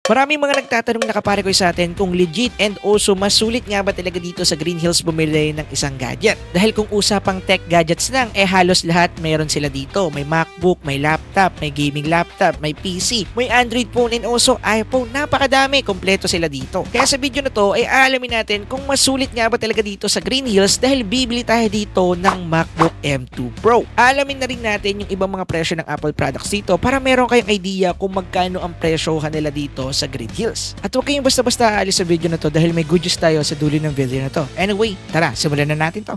Maraming mga nagtatanong na kapare ko sa atin kung legit and also mas sulit nga ba talaga dito sa Green Hills bumili ng isang gadget. Dahil kung usapang tech gadgets lang, halos lahat meron sila dito. May MacBook, may laptop, may gaming laptop, may PC, may Android phone and also iPhone. Napakadami, kompleto sila dito. Kaya sa video na to ay aalamin natin kung mas sulit nga ba talaga dito sa Green Hills dahil bibili tayo dito ng MacBook M2 Pro. Alamin na rin natin yung ibang mga presyo ng Apple products dito para meron kayong idea kung magkano ang presyo nila dito sa Green Hills. At huwag kayong basta-basta aalis sa video na to dahil may good news tayo sa dulo ng video na to. Anyway, tara, simulan na natin to.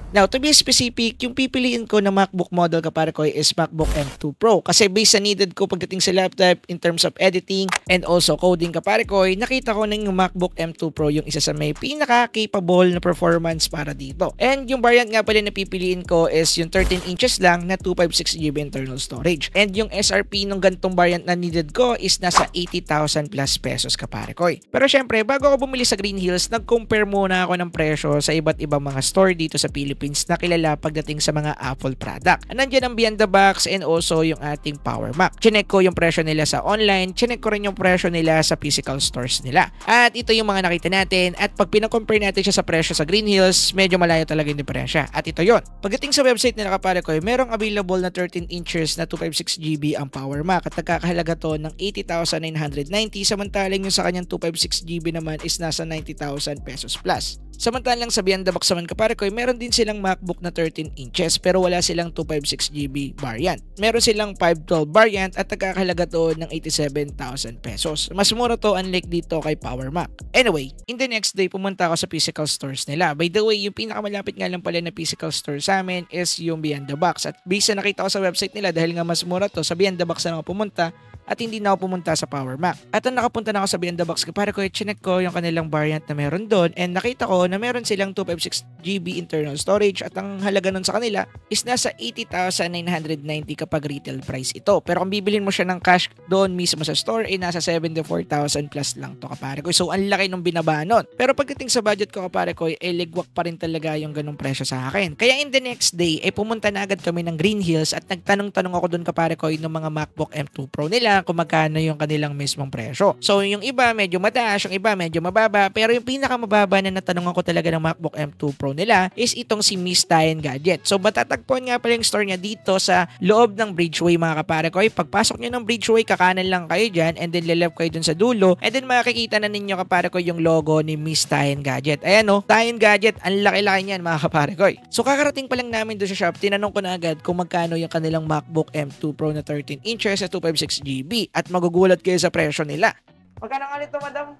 Now, to be specific, yung pipiliin ko na MacBook model kapare ko is MacBook M2 Pro. Kasi based sa needed ko pagdating sa laptop in terms of editing and also coding kapare ko, nakita ko na yung MacBook M2 Pro yung isa sa may pinaka-capable na performance para dito. And yung variant nga pala na pipiliin ko is yung 13 inches lang na 256GB internal storage. And yung SRP ng gantong variant na needed ko is nasa 80,000 plus pesos kapare ko. Pero syempre, bago ako bumili sa Green Hills, nag-compare muna ako ng presyo sa iba't ibang mga store dito sa Philippines na kilala pagdating sa mga Apple product. Nandiyan ang Beyond the Box and also yung ating Power Mac. Chinek ko yung presyo nila sa online, chinek ko rin yung presyo nila sa physical stores nila. At ito yung mga nakita natin at pag pinakompare natin siya sa presyo sa Green Hills, medyo malayo talaga yung diferensya. At ito yon. Pagdating sa website nila kapare ko, merong available na 13 inches na 256GB ang Power Mac at nagkakahalaga to ng 80,990 samantalang yung sa kanyang 256GB naman is nasa 90,000 pesos plus. Samantalang sa Beyond the Box naman kapare ko, meron din silang MacBook na 13 inches pero wala silang 256GB variant. Meron silang 512 variant at nagkakahalaga to ng 87,000 pesos. Mas mura to unlike dito kay Power Mac. Anyway, in the next day pumunta ako sa physical stores nila. By the way, yung pinakamalapit nga lang pala na physical store sa amin is yung Beyond the Box. At based na nakita ko sa website nila dahil nga mas mura to, sa Beyond the Box na ako pumunta at hindi na ako pumunta sa Power Mac. At ang nakapunta na ako sa Beyond the Box kapare ko, chinek ko yung kanilang variant na meron doon and nakita ko na meron silang 256GB internal storage at ang halaga nun sa kanila is nasa 80,990 kapag retail price ito. Pero kung bibilhin mo siya ng cash doon mismo sa store, nasa 74,000 plus lang to kapare ko. So ang laki nung binaba nun. Pero pagdating sa budget ko kapare ko, ligwak pa rin talaga yung ganung presyo sa akin. Kaya in the next day, pumunta na agad kami ng Green Hills at nagtanong-tanong ako doon kapare ko ng mga MacBook M2 Pro nila kung magkano yung kanilang mismong presyo. So yung iba medyo mataas, yung iba medyo mababa, pero yung pinakamababa na natanungan ko talaga ng MacBook M2 Pro nila is itong si Miss Tayan Gadget. So matatagpuan nga pala yung store niya dito sa loob ng Bridgeway mga kapare ko. Pagpasok niyo ng Bridgeway, kakanan lang kayo dyan and then leleft kayo dun sa dulo and then makikita na ninyo kapare ko yung logo ni Miss Tayan Gadget. Ayan o, Tayan Gadget, ang laki-laki niyan mga kapare ko. So kakarating pa lang namin doon sa shop, tinanong ko na agad kung magkano yung kanilang MacBook M2 Pro na 13 inches at 256GB at magugulat kayo sa presyo nila. Magkano nga nito, madam?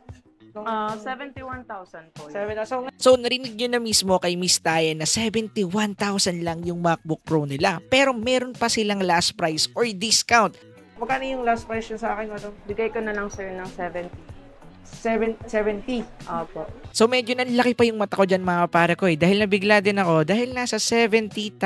71,000 po. So narinig nyo na mismo kay Miss Tayan na 71,000 lang yung MacBook Pro nila. Pero meron pa silang last price or discount. Magkano yung last price nyo sa akin, madam? Bigay ko na lang sir ng 70. 70. Opo. So medyo nanlaki pa yung mata ko dyan mga kapare ko dahil nabigla din ako dahil nasa 70,000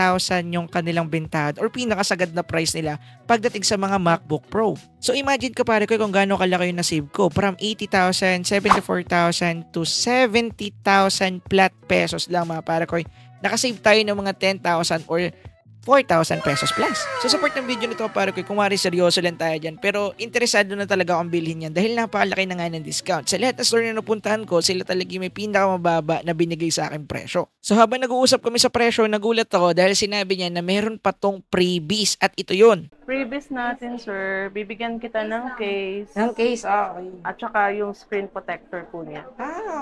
yung kanilang bentahan or pinakasagad na price nila pagdating sa mga MacBook Pro. So imagine kapare ko kung gaano kalaki yung nasave ko from 80,000, 74,000 to 70,000 flat pesos lang mga kapare ko. Nakasave tayo ng mga 10,000 or 4,000 pesos plus. So support ng video nito para kung wari seryoso lang tayo dyan. Pero interesado na talaga akong bilhin yan dahil napakalaki na nga ng discount. Sa lahat ng store na napuntahan ko, sila talaga may pinakamababa na binigay sa akin presyo. So habang nag-uusap kami sa presyo, nagulat ako dahil sinabi niya na meron pa tong freebies at ito yun. Freebies natin sir, bibigyan kita ng case. Ng case, okay. At saka yung screen protector po niya.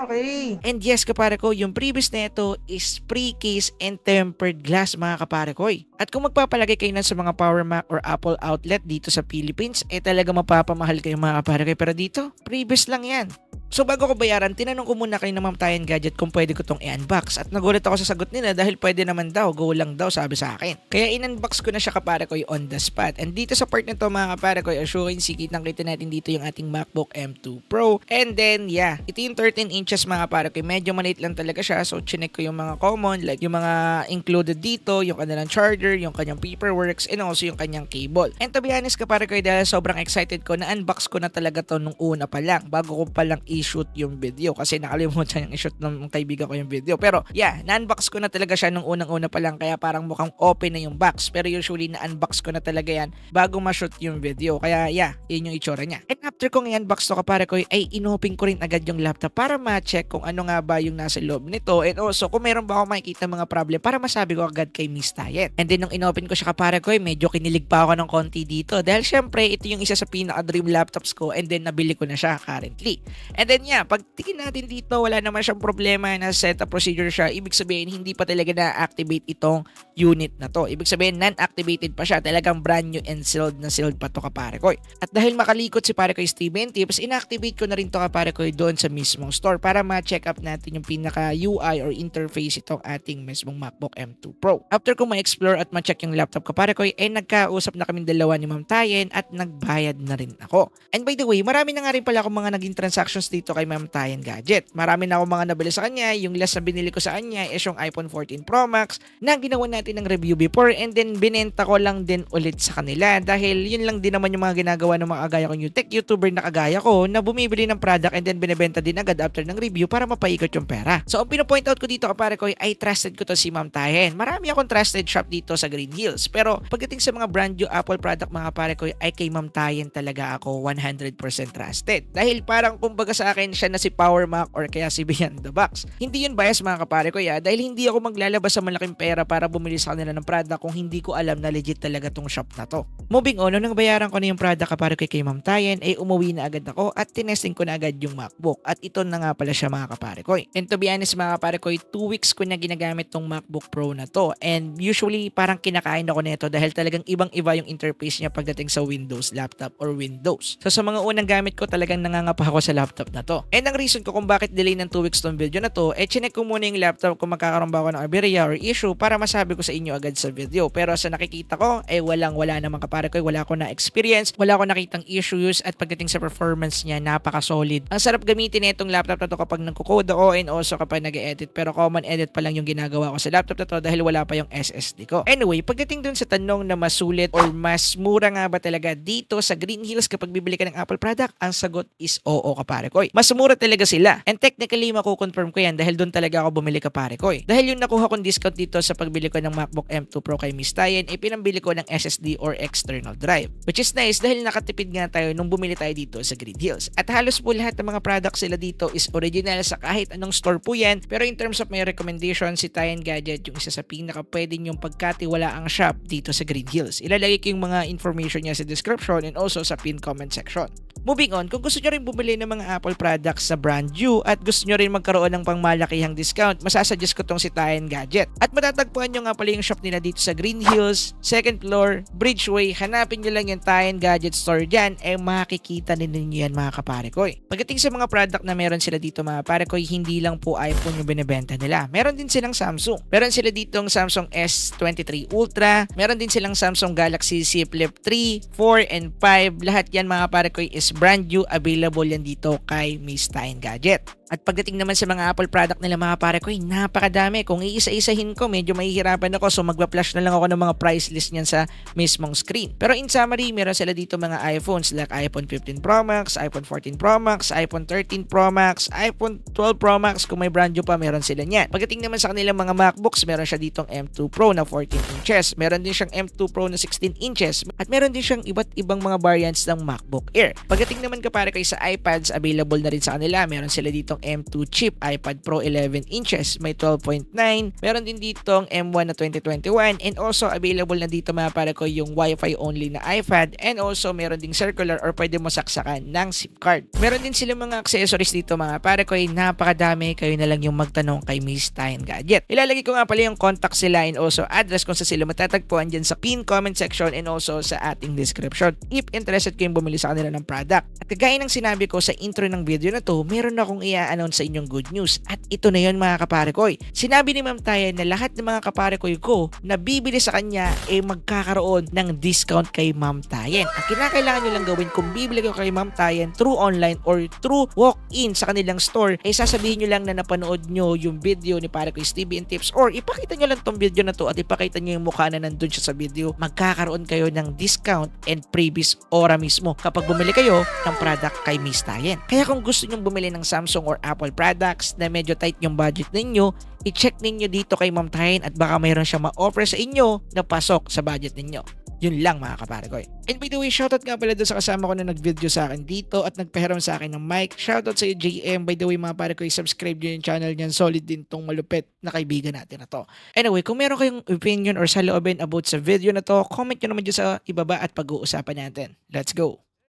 Okay. And yes kapare ko, yung freebies na ito is free case and tempered glass mga kapare ko. At kung magpapalagay kayo na sa mga Power Mac or Apple outlet dito sa Philippines, talaga mapapamahal kayo mga kapare ko. Pero dito, freebies lang yan. So bago ko bayaran, tinanong ko muna kay Ma'am Tayan Gadget kung pwede ko tong i-unbox. At nagulat ako sa sagot nila dahil pwede naman daw, go lang daw sabi sa akin. Kaya in-unbox ko na siya kapare ko on the spot. And dito sa part nito mga kapare ko, as you can see, kitang-kita natin dito yung ating MacBook M2 Pro. And then yeah, ito yung 13 inches mga kapare ko. Medyo maliit lang talaga siya. So chinek ko yung mga common, like yung mga included dito, yung kanilang charger, yung kanyang paperworks, and also yung kanyang cable. And to be honest kapare ko, dahil sobrang excited ko na unbox ko na talaga to nung una pa lang, bago ko pa lang i-shoot yung video kasi nakalimutan yung i-shoot ng kaibigan ko yung video. Pero yeah, na-unbox ko na talaga siya nung unang-una pa lang kaya parang mukhang open na yung box. Pero usually na-unbox ko na talaga yan bago ma-shoot yung video. Kaya yeah, yun yung itsura niya. And after kong i-unbox to kapare ko ay inopen ko rin agad yung laptop para ma-check kung ano nga ba yung nasa loob nito and also kung meron ba ako makikita mga problem para masabi ko agad kay Miss Tayen. And then nung inopen ko siya kapare ko medyo kinilig pa ako ng konti dito dahil syempre ito yung isa sa pinaka-dream laptops ko and then nabili ko na siya currently. And then yeah, pag tingin natin dito wala naman siyang problema na setup procedure siya. Ibig sabihin hindi pa talaga na-activate itong unit na to. Ibig sabihin non-activated pa siya. Talagang brand new and sealed pa to kapare ko. At dahil makalikot si pare ko Steven Tips, inactivate ko na rin to kapare ko doon sa mismong store para ma-check up natin yung pinaka UI or interface itong ating mismong MacBook M2 Pro. After ko ma-explore at ma-check yung laptop kapare ko nagkausap na kaming dalawa ni Ma'am Tayen at nagbayad na rin ako. And by the way, marami na nga rin pala akong mga naging transactions dito kay Ma'am Tayen Gadget. Marami na akong mga nabili sa kanya. Yung last na binili ko sa kanya is yung iPhone 14 Pro Max na ginawa natin ng review before and then binenta ko lang din ulit sa kanila dahil yun lang din naman yung mga ginagawa ng mga kagaya kong yung tech YouTuber na kagaya ko na bumibili ng product and then binebenta din agad after ng review para mapaikot yung pera. So ang pinapoint out ko dito kapare ko ay trusted ko to si Ma'am Tayen. Marami akong trusted shop dito sa Green Hills pero pagdating sa mga brand new Apple product mga kapare ko ay kay Ma'am Tayen talaga ako 100% trusted. Dahil parang kumbaga sa akin siya na si Power Mac or kaya si Beyond the Box. Hindi yun bias mga kapare ko dahil hindi ako maglalabas sa malaking pera para bumili sa kanila ng product kung hindi ko alam na legit talaga tong shop na to. Moving on, nung bayaran ko na yung product kapare ko kay Ma'am Tayen ay umuwi na agad ako at tinesting ko na agad yung MacBook at ito na nga pala siya mga kapare ko. And to be honest mga kapare ko, 2 weeks ko na ginagamit tong MacBook Pro na to and usually parang kinakain ako nito dahil talagang ibang-iba yung interface niya pagdating sa Windows laptop or Windows. So sa mga unang gamit ko talagang nangangapa ako sa laptop na to. And ang reason ko kung bakit delay ng 2 weeks tong video na to, chinek ko muna yung laptop kung magkakaroon ba ako ng aberya or issue para masabi ko sa inyo agad sa video. Pero sa nakikita ko, wala naman kapare ko, wala ko na experience, wala ko nakitang issues at pagdating sa performance niya, napaka-solid. Ang sarap gamitin na itong laptop na to kapag nagko-code ako and also kapag nag-edit. Pero common edit pa lang yung ginagawa ko sa laptop na to dahil wala pa yung SSD ko. Anyway, pagdating dun sa tanong na mas sulit or mas mura nga ba talaga dito sa Green Hills kapag bibili ka ng Apple product, ang sagot is oo kapare ko. Mas mura talaga sila. And technically, mako-confirm ko yan dahil dun talaga ako bumili kapare ko. Dahil yung nakuha kong discount dito sa pagbili ko ng MacBook M2 Pro kay Miss Tayen, pinambili ko ng SSD or external drive. Which is nice dahil nakatipid nga tayo nung bumili tayo dito sa Green Hills. At halos po lahat ng mga products sila dito is original sa kahit anong store po yan. Pero in terms of my recommendation, si Tayen Gadget yung isa sa pinaka pwede nyong pagkatiwalaang shop dito sa Green Hills. Ilalagay ko yung mga information niya sa description and also sa pin comment section. Moving on, kung gusto nyo rin bumili ng mga Apple products sa brand new at gusto nyo rin magkaroon ng pangmalakihang discount, masasuggest ko tong si Tayen Gadget. At matatagpuan nyo nga pala yung shop nila dito sa Green Hills, 2nd floor, Bridgeway. Hanapin nyo lang yung Tayen Gadget store dyan, makikita ninyo yan mga kapare ko. Pagdating sa mga product na meron sila dito mga kapare ko, hindi lang po iPhone yung binibenta nila. Meron din silang Samsung. Meron sila ditong Samsung S23 Ultra. Meron din silang Samsung Galaxy Z Flip 3, 4, and 5. Lahat yan mga kapare ko is brand new, available yan dito kay Miss Tayen Gadget. At pagdating naman sa mga Apple product nila mga pare ko, napakadami. Kung iisa-isahin ko, medyo mahihirapan ako. So magpa-flash na lang ako ng mga price list niyan sa mismong screen. Pero in summary, meron sila dito mga iPhones like iPhone 15 Pro Max, iPhone 14 Pro Max, iPhone 13 Pro Max, iPhone 12 Pro Max. Kung may brand new pa, meron sila niyan. Pagdating naman sa kanilang mga MacBooks, meron siya ditong M2 Pro na 14 inches. Meron din siyang M2 Pro na 16 inches. At meron din siyang iba't ibang mga variants ng MacBook Air. Pagdating naman kapare ko sa iPads, available na rin sa kanila. Meron sila ditong M2 chip, iPad Pro 11 inches, may 12.9. Meron din ditong M1 na 2021 and also available na dito mga pare ko yung Wi-Fi only na iPad and also meron ding circular or pwede mo saksakan ng SIM card. Meron din sila mga accessories dito mga pare ko, napakadami. Kayo na lang yung magtanong kay Miss Tayen Gadget. Ilalagay ko nga pala yung contact sila and also address kung sa sila matatagpuan dyan sa pin comment section and also sa ating description if interested kayong bumili sa kanila ng product. At kagaya ng sinabi ko sa intro ng video na to, meron akong ina-announce sa inyong good news. At ito na yun mga kaparekoy. Sinabi ni Ma'am Tayan na lahat ng mga kaparekoy ko na bibili sa kanya magkakaroon ng discount kay Ma'am Tayan. Ang kinakailangan nyo lang gawin kung bibili kayo kay Ma'am Tayan through online or through walk-in sa kanilang store, sasabihin nyo lang na napanood nyo yung video ni Parekoy Stevie and Tips or ipakita nyo lang tong video na to at ipakita nyo yung mukha na nandun siya sa video. Magkakaroon kayo ng discount and freebies ora mismo kapag bumili kayo ng product kay Miss Tayan. Kaya kung gusto nyo bumili ng Samsung or Apple products na medyo tight yung budget ninyo, i-check ninyo dito kay Ma'am Tayan at baka mayroon siya ma-offer sa inyo na pasok sa budget ninyo. Yun lang mga kaparekoy. And by the way, shoutout nga pala doon sa kasama ko na nag-video sa akin dito at nagpahiram sa akin ng mic. Shoutout sa iyo JM. By the way mga parekoy, subscribe nyo yung channel niyan. Solid din tong malupit na kaibigan natin na to. Anyway, kung meron kayong opinion or saloobin about sa video na to, comment nyo naman dyan sa ibaba at pag-uusapan natin. Let's go!